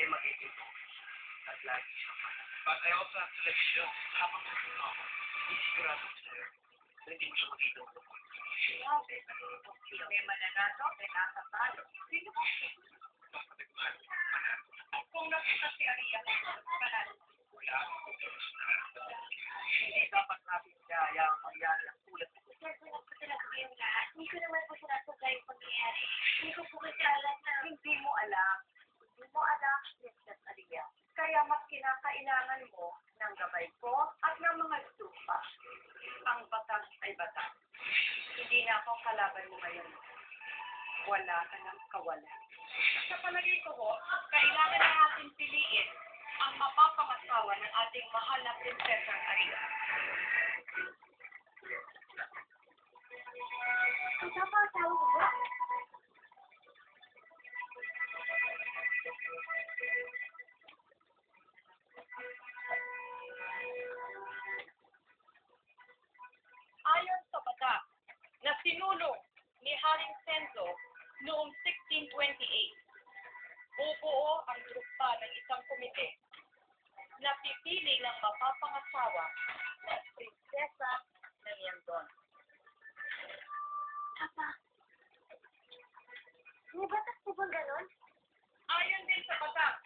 eh magiging at lagi siyang mana. But I also have to let you know, habang nandun ako, isigurado ko sa'yo na hindi mo siya makitulog. Sinabi na sino may mananato, may nakatalo. Sino ba siya? Basta nagmahal, manalo. Kung nakita si Aria, manalo. Wala akong gusto na hindi dapat natin kaya ang mangyari ang tulad ko. Nasulat ko talaga kayong lahat. Hindi ko naman po sinasabay yung pangyayari. Hindi ko po kasi alam na... Hindi mo alam. Hindi mo alam, Princess Aria. Kaya mas kinakailangan mo ng gabay ko at ng mga lupa. Ang batas ay batas. Hindi na ako kalaban mo ngayon. Wala ka ng kawalan. Sa palagay ko ho, kailangan na natin piliin ang mapapangasawa ng ating mahal na Prinsesa Aria. Ang papatawa ko ba? Ayon sa bata na sinulong ni Haring Senzo noong 1628, bubuo ang grupa ng isang komite na pipili ng mapapangasawa ng prinsesa ng Yandon. Papa, may batas po bang ganon? Ayon din sa bata,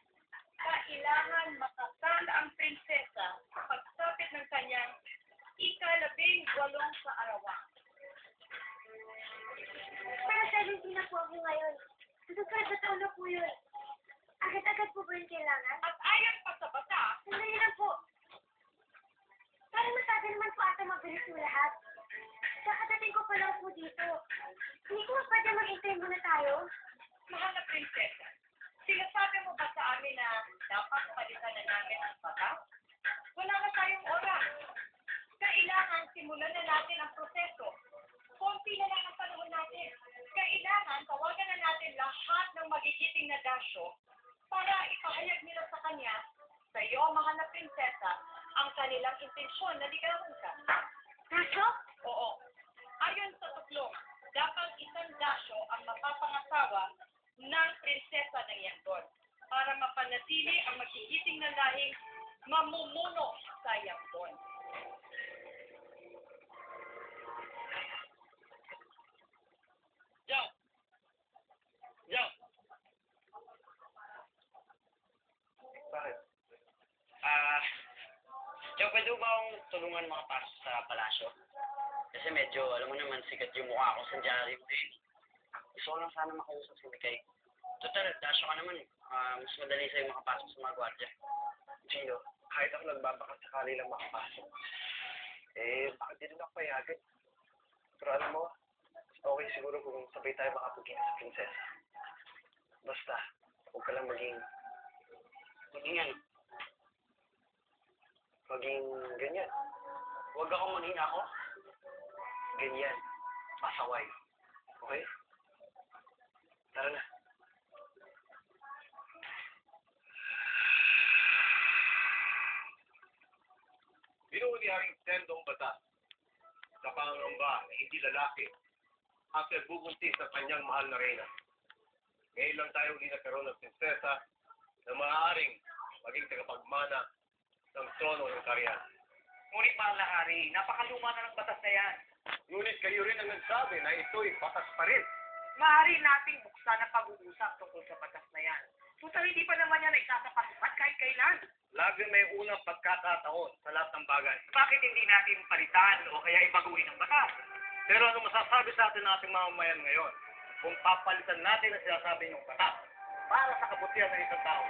kailangan makasal ang prinsesa pagsapit ng kanyang ika-18 sa arawan. Pero 17 na po ako ngayon. Susunod na taon na po yun. Agad-agad po ba yung kailangan? At ayon pa sa bata, Sandali lang po. Parang masabi naman po ata mabilis yung lahat. Kakadating ko pa lang po dito. Hindi ko pwede mag-intay muna tayo. mahal na prinsesa, sinasabi mo ba sa amin na dapat palitan na namin ang bata? Wala na tayong oras. Kailangan simulan na natin ang proseso. Konti na lang ang panahon natin. Kailangan tawagan na natin lahat ng magigiting na dasyo para ipahayag nila sa kanya, sa iyo, mahal na prinsesa, ang kanilang intensyon na ligawan ka. Nasyo? Oo. Ayon sa tuklong, dapat isang dasyo ang mapapangasawa ng prinsesa ng Yandon para mapanatili ang magigiting na lahing mamumuno sa Yandon. Joe! Joe! Bakit? Joe, pwede ba akong tulungan makapasok sa palasyo? Kasi medyo, alam mo naman, sikat yung mukha ko sa dyaryo eh. Gusto ko lang sana makausap si Mikay. Total, dasyo ka naman eh. Mas madali sa'yo makapasok sa mga gwardiya. Gino, kahit ako nagbabakas sakali lang makapasok. Eh, bakit din ako payagan? Pero alam mo, okay siguro kung sabay tayo makapagkita sa prinsesa. Basta, huwag ka lang maging Maging ano? ganyan. Huwag akong maging ako. Ganyan. Pasaway. Okay? Tara na. Binuo ni Haring Sendong batas sa pangangamba na hindi lalaki ang nagbubuntis sa kanyang mahal na reyna. Ngayon lang tayo uli nagkaroon ng prinsesa na maaaring maging tagapagmana ng trono ng Karyan. Ngunit mahal na hari, napakaluma na ng batas na yan. Ngunit kayo rin ang nagsabi na ito'y batas pa rin. Maaari nating buksan ang pag-uusap tungkol sa batas na yan. Sutal hindi pa naman yan isasapasukat kahit kailan. Lagi may unang pagkakataon sa lahat ng bagay. Bakit hindi natin palitan o kaya ibaguhin ang batas? Pero ano masasabi sa atin nating mamamayan ngayon kung papalitan natin ang sinasabi niyong batas para sa kabutihan ng isang tao?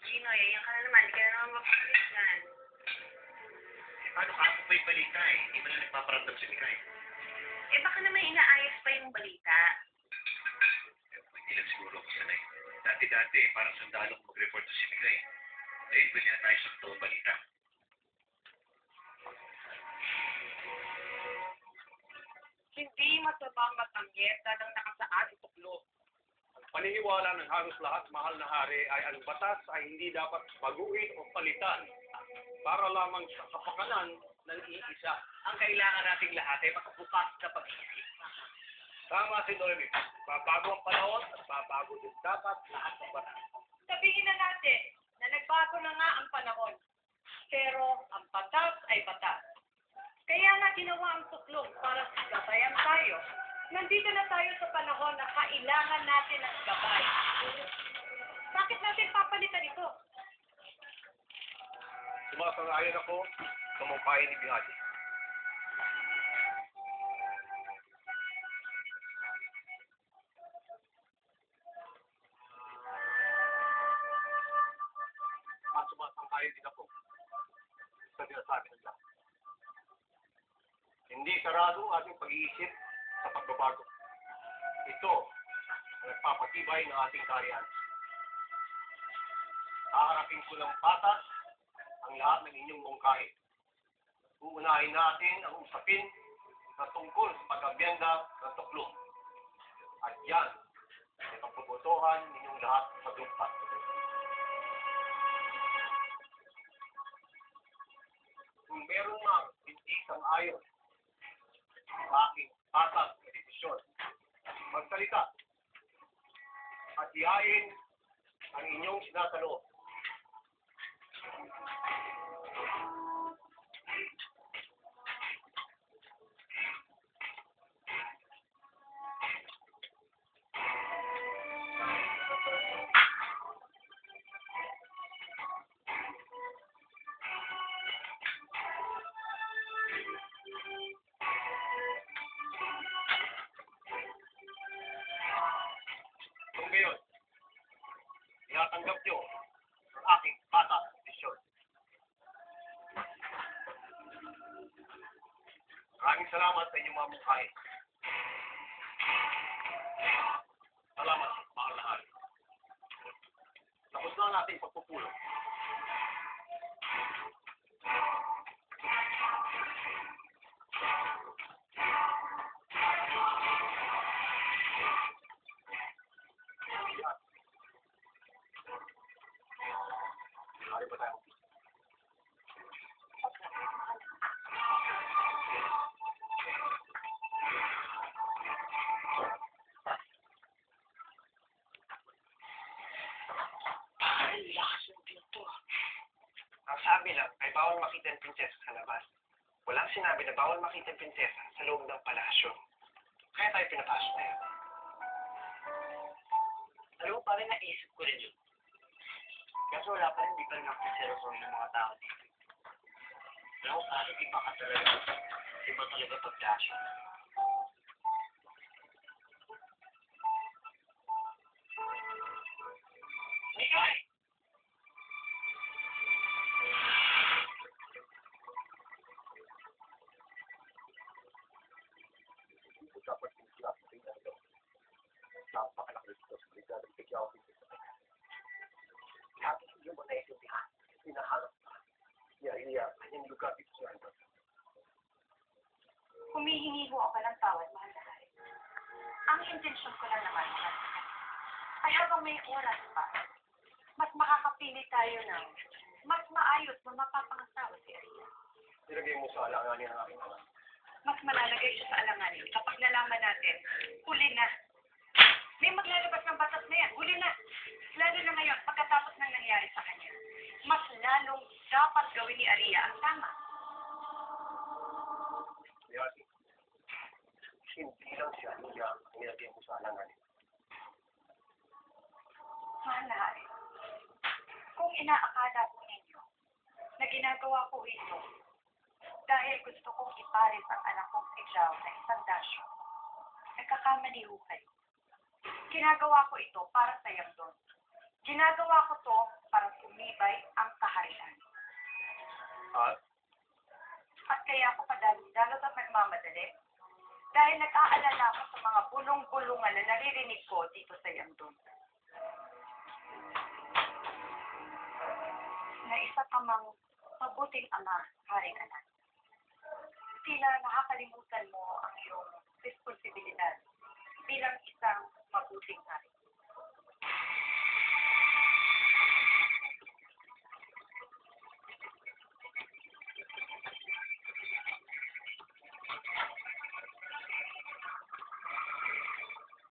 Gino, yayan ka na naman. Hindi ka na naman mapakalitan. Paano ka? Kung may balita eh, hindi mo na nagpaparamdam si Mikay. Eh, baka naman inaayos pa yung balita. Hindi lang siguro ako sanay. Dati-dati, parang sundalo kung mag-report to si Mikay. Eh, pwede na tayo sa totoong balita. Hindi masamang matanggit na ng nakasaad sa tuklo. Paniniwala ng halos lahat mahal na hari ay ang batas ay hindi dapat baguhin o palitan para lamang sa kapakanan ng iisa. Ang kailangan nating lahat ay makabukas na pag-iisip. Tama si Noemi. Babago ang panahon at babago din dapat lahat ng batas. Sabihin na natin na nagbago na nga ang panahon. Pero ang batas ay batas. Kaya nga ginawa ang tuklong para gabayan tayo. Nandito na tayo sa panahon na kailangan natin ng gabay. Bakit natin papalitan ito? Sumasang-ayon ako sa mungkahi ni Bihati. At sumasang-ayon din ako sa sinasabi ng lahat. Hindi sarado ang ating pag-iisip sa pagbabago. Ito ang nagpapatibay ng ating kaharian. Haharapin ko ng patas ang lahat ng inyong mungkahi. Uunahin natin ang usapin na tungkol sa pag-abyenda ng tuklong. At yan ay pagpuputuhan ninyong lahat sa grupa. Kung meron mang hindi sang-ayon sa aking patas na desisyon, magsalita at ihain ang inyong sinasaloob. Kung gayon, tinatanggap nyo ang aking patas na desisyon. Maraming salamat sa inyong mga mungkahi. Salamat, mga lahat. Tapos na ang ating pagpupulong. Maaari ba tayo? Ang sabi lang ay bawal makita ang prinsesa sa labas. Walang sinabi na bawal makita ang prinsesa sa loob ng palasyo. Kaya tayo pinapasok na yun. Alam mo, parang naisip ko rin yun. Kaso wala pa rin, di pa rin ako seryosohin ng mga tao dito. Alam mo, parang iba ka talaga. Iba talaga pagkasya. Ay! Hindi dapat yung sila sa tingnan ito. Napakalaki ito sa liga ng bigyaw dito sa kanya. Lahat ng hindi mo naiintindihan, hinahanap ka. Iya, kanyang lugar dito sa ito. Humihingi ho ako ng tawad, mahal na hari. Ang intensyon ko lang naman, mahal na hari, ay habang may oras pa, mas makakapili tayo ng mas maayos na mapapangasawa si Aria. Nilagay mo sa alanganin ang aking anak. Mas malalagay siya sa alanganin kapag nalaman natin, huli na. May maglalabas ng batas na yan, huli na. Lalo na ngayon, pagkatapos ng nangyari sa kanya, mas lalong dapat gawin ni Aria ang tama. Yati, hindi lang siya niya ang nilagay mo sa alanganin. Mahal na hari, kung inaakala po ninyo na ginagawa ko ito dahil gusto kong iparis ang anak kong si Zhao na isang dasyo, nagkakamali ho kayo. Ginagawa ko ito para sa Yangdon. Ginagawa ko to para sumibay ang kaharian. At kaya ako padalot at nagmamadali dahil nag-aalala ako sa mga bulong-bulungan na naririnig ko dito sa Yangdon. Na isa ka mang mabuting ama, Haring Anak. Tila nakakalimutan mo ang iyong responsibilidad bilang isang mabuting hari.